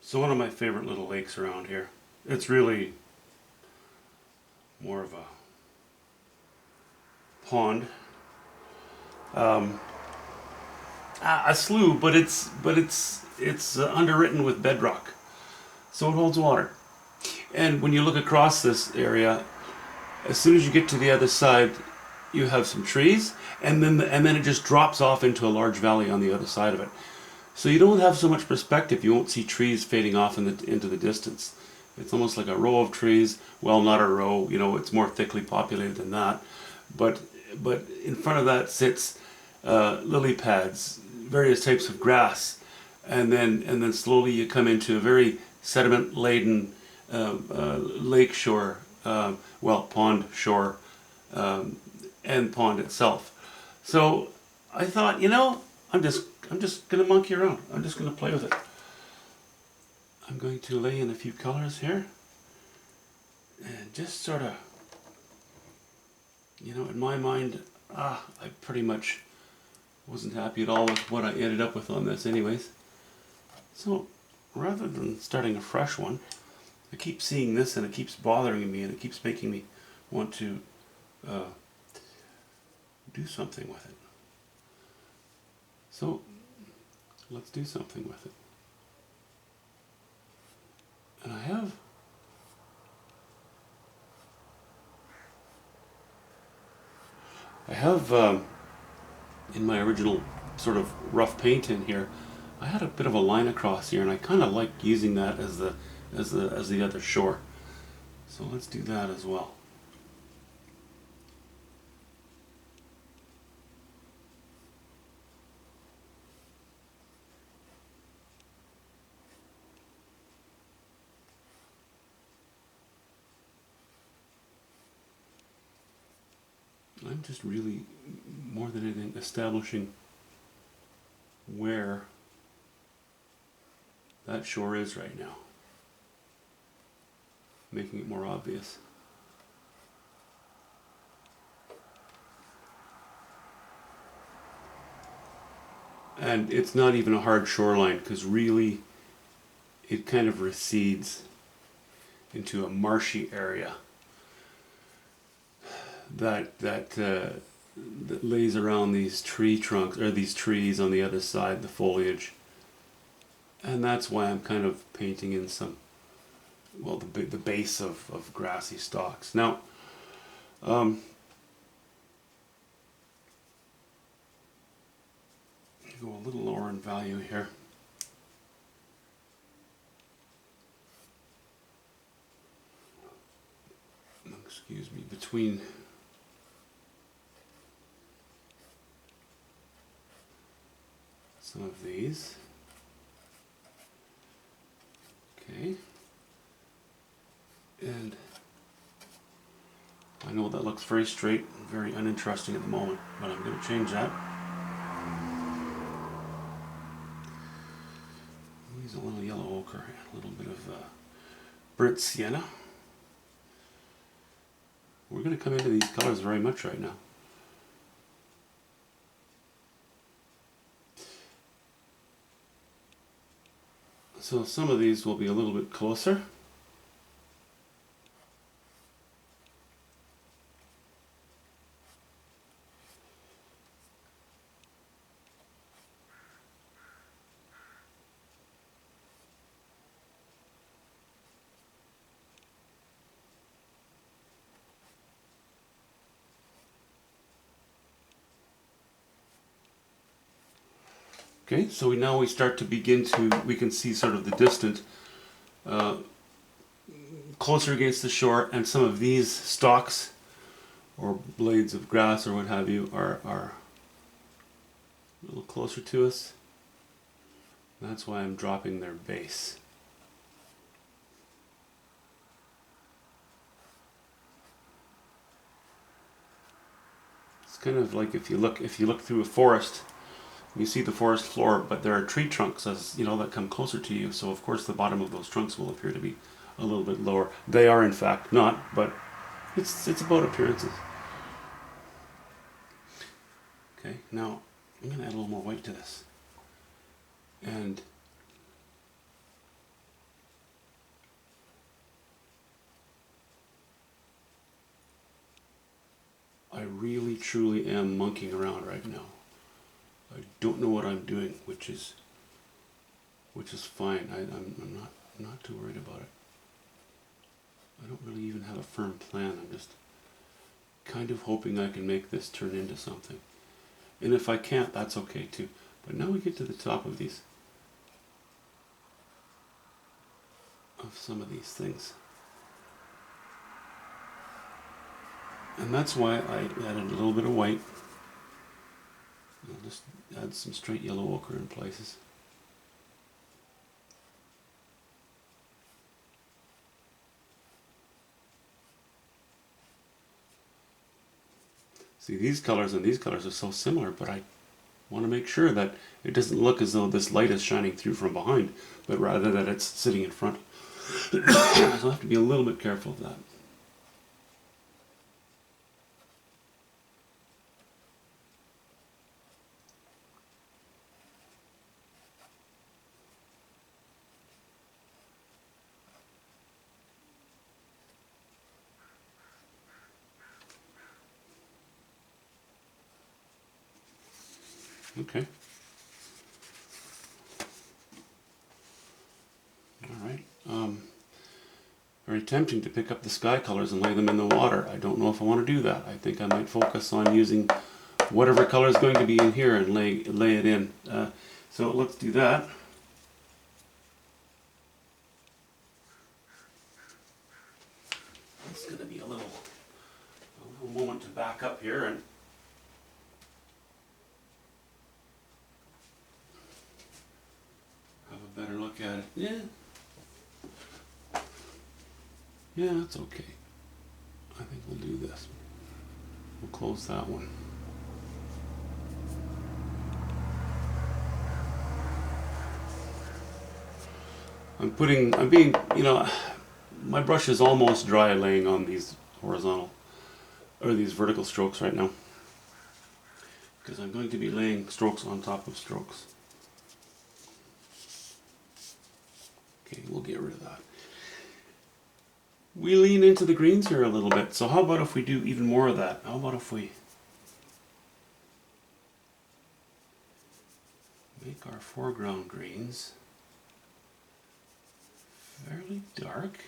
So one of my favorite little lakes around here. It's really more of a pond, um, a slough, but it's underwritten with bedrock, so it holds water. And when you look across this area, as soon as you get to the other side, you have some trees, and then it just drops off into a large valley on the other side of it. So you don't have so much perspective. You won't see trees fading off into the distance. It's almost like a row of trees. Well, not a row. You know, it's more thickly populated than that. But but in front of that sits lily pads, various types of grass, and then slowly you come into a very sediment laden lake shore, well, pond shore, and pond itself. So I thought, I'm just gonna monkey around. I'm just gonna play with it. I'm going to lay in a few colors here and just sort of, in my mind, I pretty much wasn't happy at all with what I ended up with on this anyways. So rather than starting a fresh one, I keep seeing this and it keeps bothering me and it keeps making me want to do something with it. So let's do something with it. And I have in my original sort of rough paint in here, I had a bit of a line across here, and I kind of like using that as the other shore. So let's do that as well. I'm just really, more than anything, establishing where that shore is right now, making it more obvious. And it's not even a hard shoreline, because really it kind of recedes into a marshy area that lays around these tree trunks, or these trees on the other side, the foliage. And that's why I'm kind of painting in some, well, the base of grassy stalks. Now, go a little lower in value here. Excuse me, between some of these. Okay. And I know that looks very straight and very uninteresting at the moment, but I'm going to change that. Use a little yellow ochre, a little bit of burnt sienna. We're going to come into these colors very much right now. So some of these will be a little bit closer. Okay, so now we start to we can see sort of the distant, closer against the shore, and some of these stalks or blades of grass or what have you are a little closer to us. That's why I'm dropping their base. It's kind of like if you look through a forest. You see the forest floor, but there are tree trunks, as you know, that come closer to you. So of course the bottom of those trunks will appear to be a little bit lower. They are in fact not, but it's about appearances. Okay, now I'm going to add a little more white to this, and really truly am monkeying around right now. I don't know what I'm doing, which is fine. I'm not too worried about it. I don't really even have a firm plan. I'm just kind of hoping I can make this turn into something. And if I can't, that's okay too. But now we get to the top of some of these things. And that's why I added a little bit of white. I'll just add some straight yellow ochre in places. See, these colors and these colors are so similar, but I want to make sure that it doesn't look as though this light is shining through from behind, but rather that it's sitting in front. So I'll have to be a little bit careful of that. Okay. Alright. Very tempting to pick up the sky colors and lay them in the water. I don't know if I want to do that. I think I might focus on using whatever color is going to be in here and lay it in. So let's do that. It's going to be a little moment to back up here and have a better look at it. Yeah, that's okay. I think we'll do this. We'll close that one. I'm being, my brush is almost dry laying on these horizontal, or these vertical strokes right now. Because I'm going to be laying strokes on top of strokes. Okay, we'll get rid of that. We lean into the greens here a little bit, so how about if we do even more of that? How about if we make our foreground greens fairly dark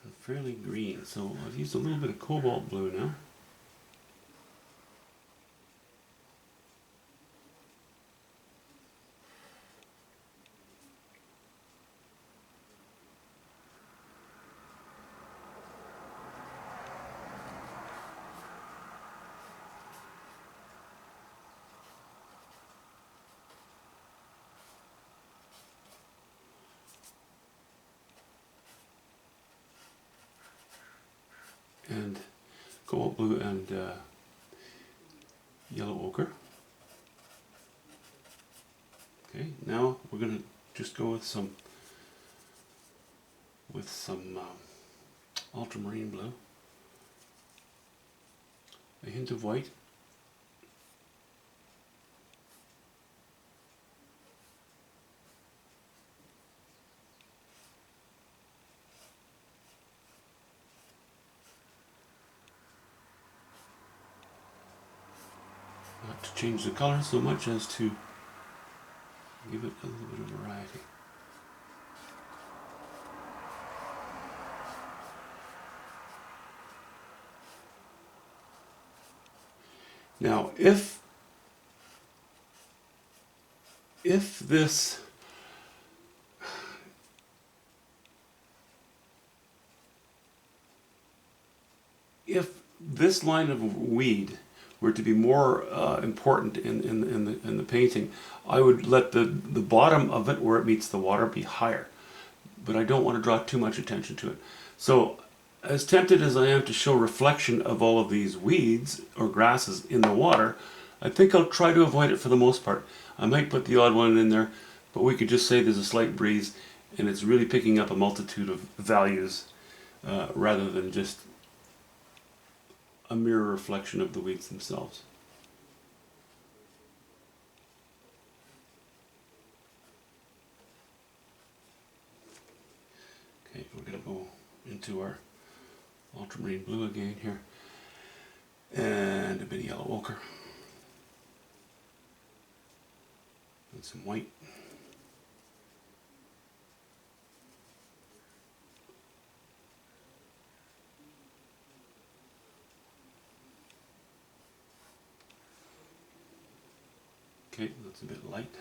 and fairly green. So I've used a little bit of cobalt blue now. And cobalt blue and yellow ochre. Okay, now we're going to just go with some ultramarine blue, a hint of white, not to change the color so much as to give it a little bit of variety. Now, if this line of weed were to be more important in the painting, I would let the bottom of it where it meets the water be higher, but I don't want to draw too much attention to it. So as tempted as I am to show reflection of all of these weeds or grasses in the water, I think I'll try to avoid it for the most part. I might put the odd one in there, but we could just say there's a slight breeze and it's really picking up a multitude of values rather than just a mirror reflection of the weeds themselves. Okay, we're going to go into our ultramarine blue again here. And a bit of yellow ochre. And some white. Okay, that's a bit light.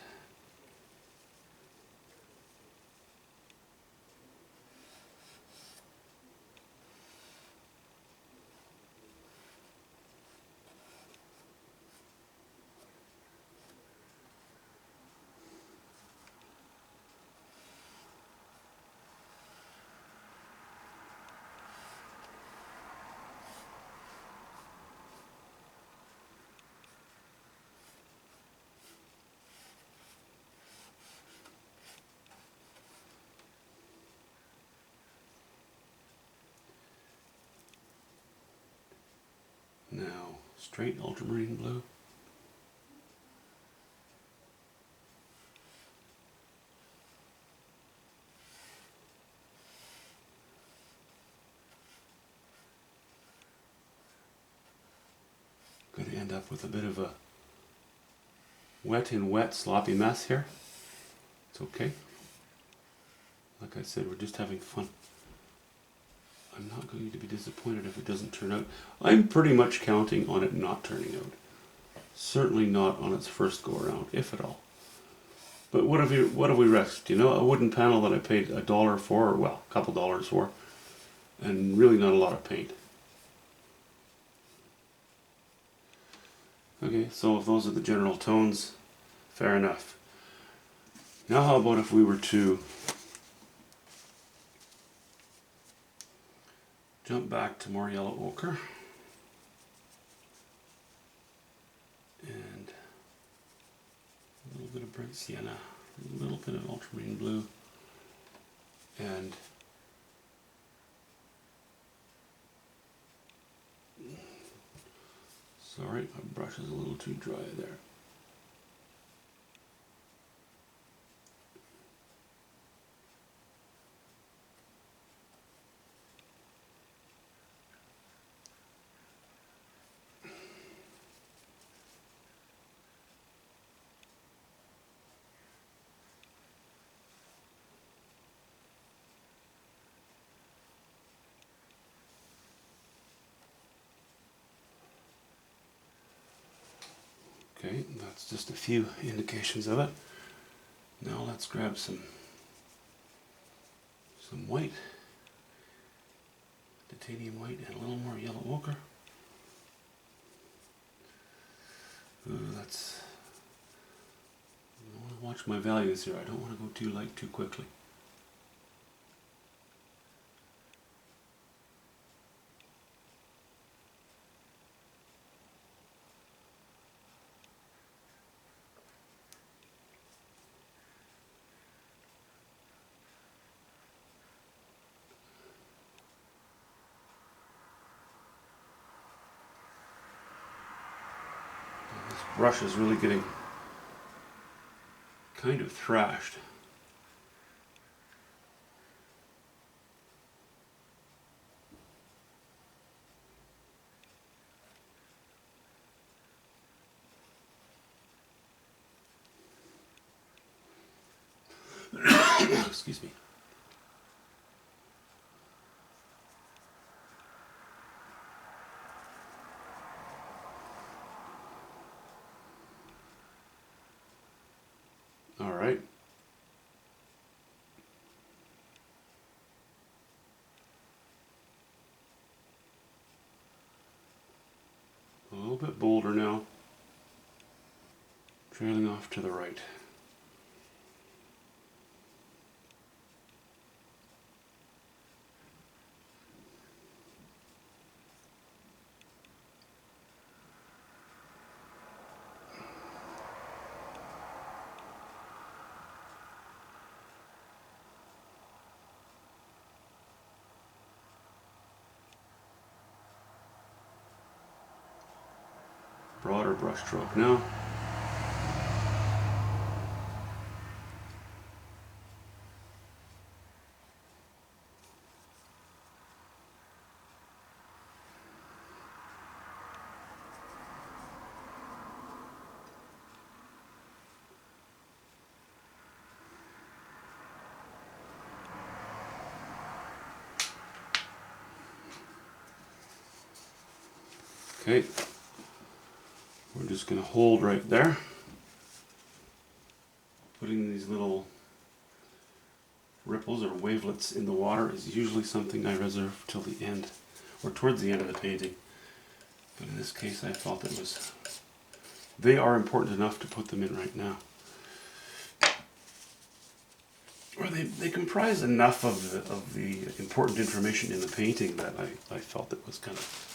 Now, straight ultramarine blue. Going to end up with a bit of a wet in wet sloppy mess here. It's okay. Like I said, we're just having fun. I'm not going to be disappointed if it doesn't turn out. I'm pretty much counting on it not turning out. Certainly not on its first go around, if at all. But what have we risked? You know, a wooden panel that I paid $1 for, or well, a couple dollars for, and really not a lot of paint. Okay, so if those are the general tones, fair enough. Now how about if we were to jump back to more yellow ochre and a little bit of bright sienna, a little bit of ultramarine blue, and sorry, my brush is a little too dry there. Okay, that's just a few indications of it. Now let's grab some white, titanium white, and a little more yellow ochre. Ooh, that's. I want to watch my values here. I don't want to go too light too quickly. This brush is really getting kind of thrashed. Excuse me. All right. A little bit bolder now. Trailing off to the right. Broader brush stroke now. Okay. We're just going to hold right there. Putting these little ripples or wavelets in the water is usually something I reserve till the end, or towards the end of the painting. But in this case I felt they are important enough to put them in right now. Or they comprise enough of the important information in the painting that I felt it was kind of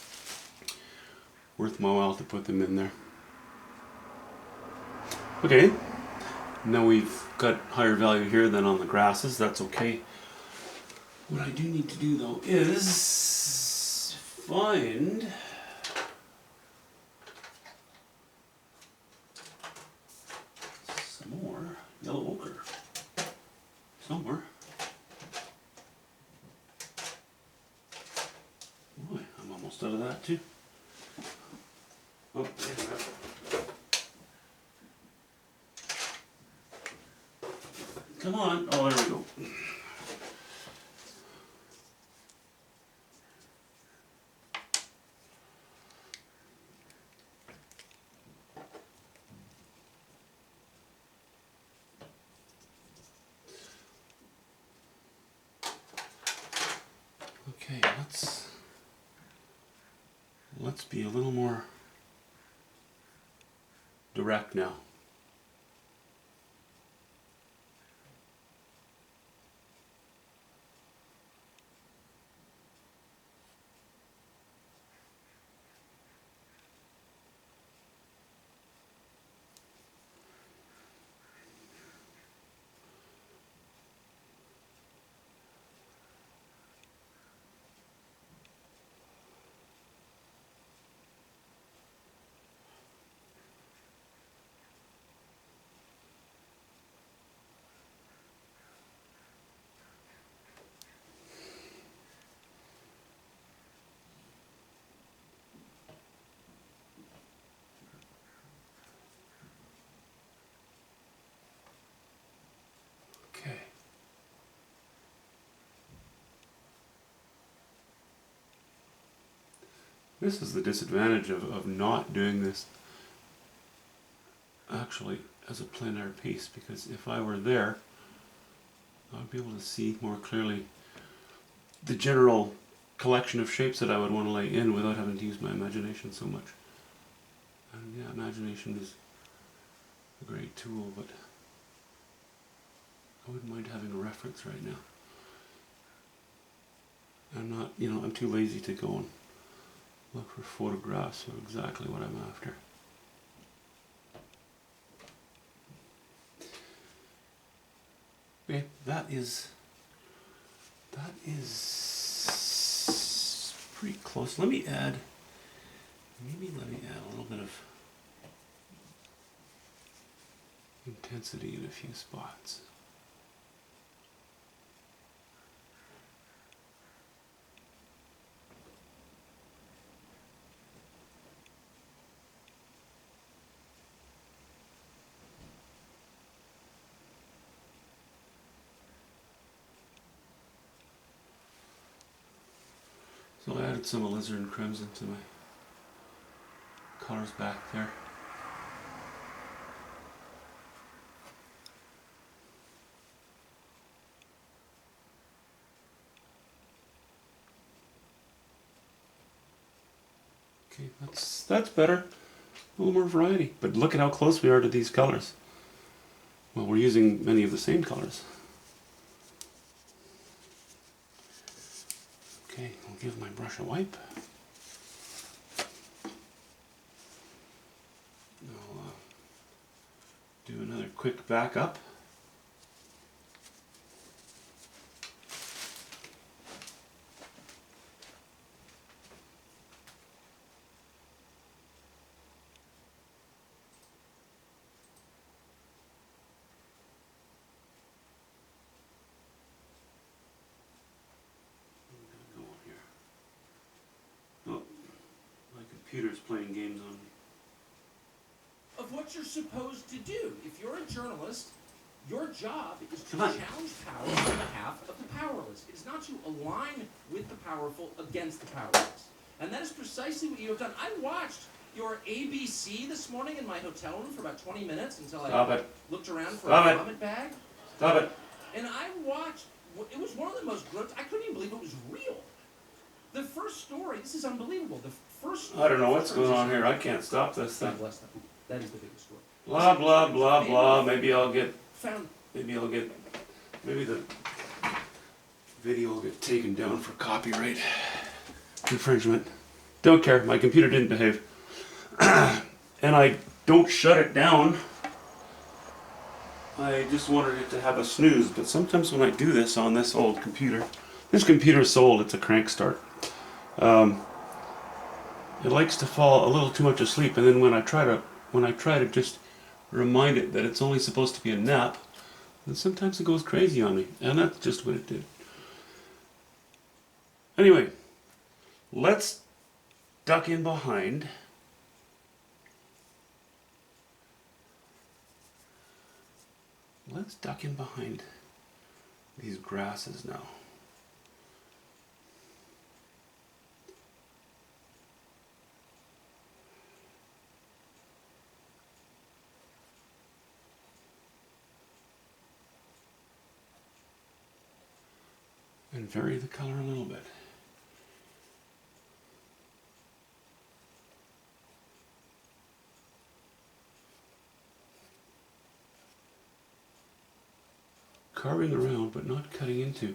worth my while to put them in there. Okay, now we've got higher value here than on the grasses. That's okay. What I do need to do though is find some more yellow ochre somewhere. Boy, I'm almost out of that too. Oh, there's that. Come on. Oh, there we go. Okay, let's be a little more direct now. Okay. This is the disadvantage of not doing this actually as a plein air piece, because if I were there, I would be able to see more clearly the general collection of shapes that I would want to lay in without having to use my imagination so much. And yeah, imagination is a great tool, but I wouldn't mind having a reference right now. I'm not, I'm too lazy to go and look for photographs of exactly what I'm after. Okay, that is pretty close. Let me add a little bit of intensity in a few spots. So I added some alizarin crimson to my colors back there. Okay, that's better. A little more variety. But look at how close we are to these colors. Well, we're using many of the same colors. Okay, I'll give my brush a wipe. I'll do another quick backup. Computer's playing games on me. Of what you're supposed to do. If you're a journalist, your job is to challenge power on behalf of the powerless. It's not to align with the powerful against the powerless. And that is precisely what you have done. I watched your ABC this morning in my hotel room for about 20 minutes until I looked around for a vomit bag. Stop it. And I watched, it was one of the most grotesque, I couldn't even believe it was real. The first story, this is unbelievable. The first story. I don't know what's going on here. I can't stop this thing. God bless them. That is the biggest story. Blah, blah, blah, blah. Maybe the video will get taken down for copyright infringement. Don't care. My computer didn't behave. And I don't shut it down. I just wanted it to have a snooze, but sometimes when I do this on this old computer, this computer's so old it's a crank start. It likes to fall a little too much asleep, and then when I try to just remind it that it's only supposed to be a nap, then sometimes it goes crazy on me, and that's just what it did. Anyway, let's duck in behind. Let's duck in behind these grasses now. And vary the color a little bit. Carving around, but not cutting into.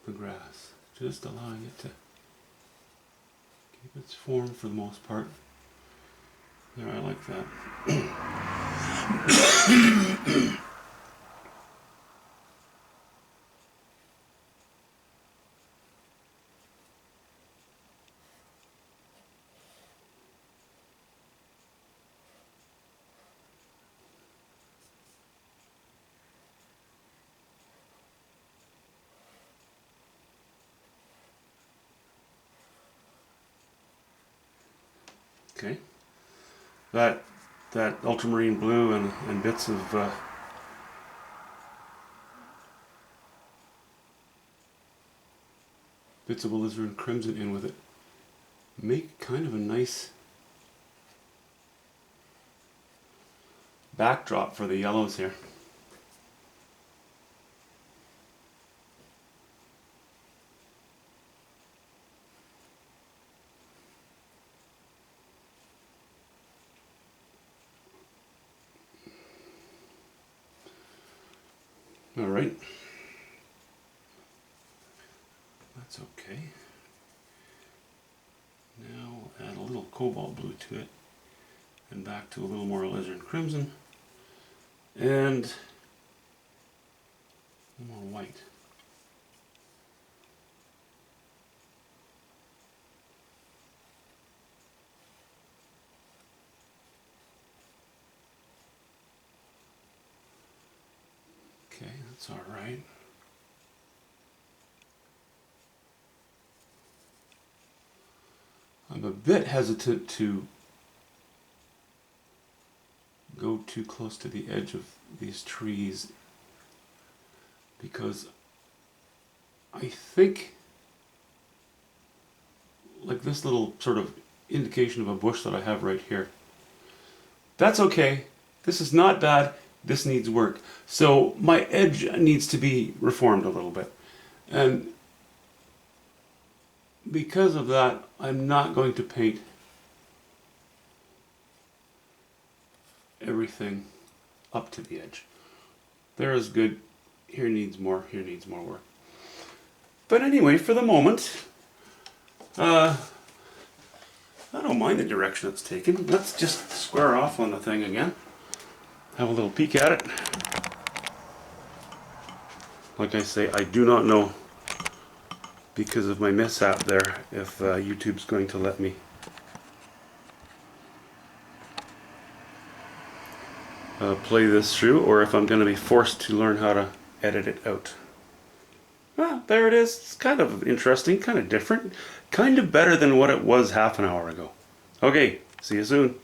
The grass, just allowing it to keep its form for the most part. There, I like that. Okay, that ultramarine blue and bits of alizarin crimson in with it make kind of a nice backdrop for the yellows here. All right, that's okay. Now we'll add a little cobalt blue to it, and back to a little more alizarin crimson, and a little more white. Okay, that's all right. I'm a bit hesitant to go too close to the edge of these trees because I think like this little sort of indication of a bush that I have right here. That's okay. This is not bad. This needs work. So my edge needs to be reformed a little bit. And because of that, I'm not going to paint everything up to the edge. There is good. Here needs more. Here needs more work. But anyway, for the moment, I don't mind the direction it's taken. Let's just square off on the thing again. Have a little peek at it. Like I say, I do not know, because of my mishap there, if YouTube's going to let me play this through, or if I'm going to be forced to learn how to edit it out. Ah, there it is. It's kind of interesting, kind of different, kind of better than what it was half an hour ago. Okay, see you soon.